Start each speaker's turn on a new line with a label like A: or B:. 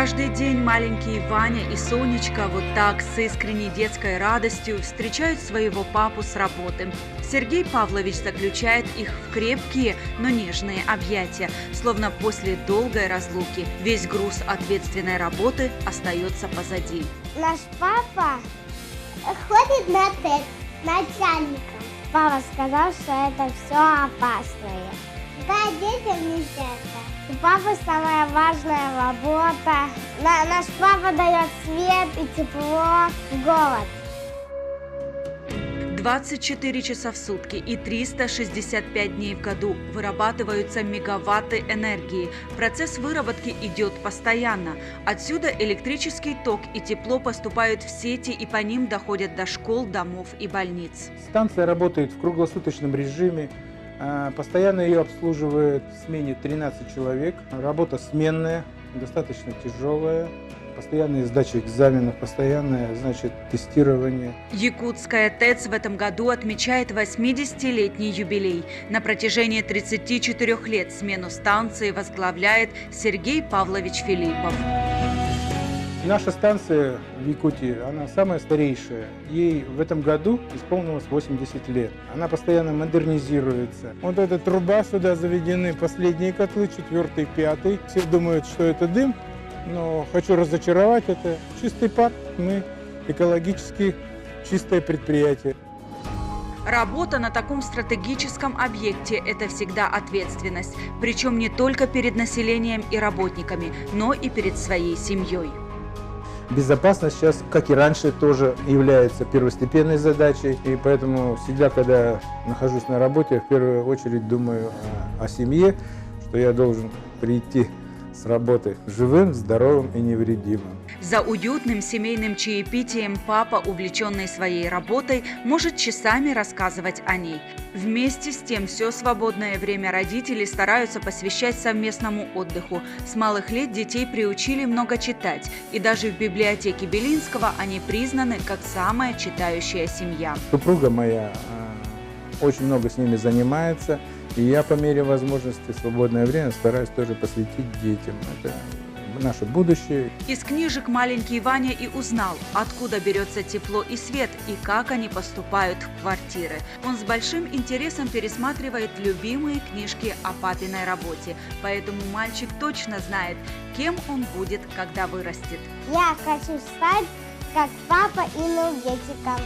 A: Каждый день маленькие Ваня и Сонечка вот так с искренней детской радостью встречают своего папу с работы. Сергей Павлович заключает их в крепкие, но нежные объятия, словно после долгой разлуки весь груз ответственной работы остается позади.
B: Наш папа ходит на тест начальником. Папа сказал, что это все опасное. Да, детям нельзя это. У папы самая важная работа. Наш папа дает свет и тепло в голод.
A: 24 часа в сутки и 365 дней в году вырабатываются мегаватты энергии. Процесс выработки идет постоянно. Отсюда электрический ток и тепло поступают в сети и по ним доходят до школ, домов и больниц.
C: Станция работает в круглосуточном режиме. Постоянно ее обслуживает в смене 13 человек. Работа сменная, достаточно тяжелая. Постоянные сдачи экзаменов, постоянное, тестирование.
A: Якутская ТЭЦ в этом году отмечает 80-летний юбилей. На протяжении 34 лет смену станции возглавляет Сергей Павлович Филиппов.
C: Наша станция в Якутии, она самая старейшая. Ей в этом году исполнилось 80 лет. Она постоянно модернизируется. Вот эта труба, сюда заведены последние котлы, 4-й, 5-й. Все думают, что это дым. Но хочу разочаровать, это чистый пар, мы экологически чистое предприятие.
A: Работа на таком стратегическом объекте – это всегда ответственность, причем не только перед населением и работниками, но и перед своей семьей.
C: Безопасность сейчас, как и раньше, тоже является первостепенной задачей, и поэтому всегда, когда нахожусь на работе, в первую очередь думаю о семье, что я должен прийти с работы живым, здоровым и невредимым.
A: За уютным семейным чаепитием папа, увлеченный своей работой, может часами рассказывать о ней. Вместе с тем, все свободное время родители стараются посвящать совместному отдыху. С малых лет детей приучили много читать, и даже в библиотеке Белинского они признаны как самая читающая семья.
C: Супруга моя очень много с ними занимается. И я по мере возможности свободное время стараюсь тоже посвятить детям. Это наше будущее.
A: Из книжек маленький Ваня и узнал, откуда берется тепло и свет, и как они поступают в квартиры. Он с большим интересом пересматривает любимые книжки о папиной работе. Поэтому мальчик точно знает, кем он будет, когда вырастет.
B: Я хочу стать как папа энергетиком.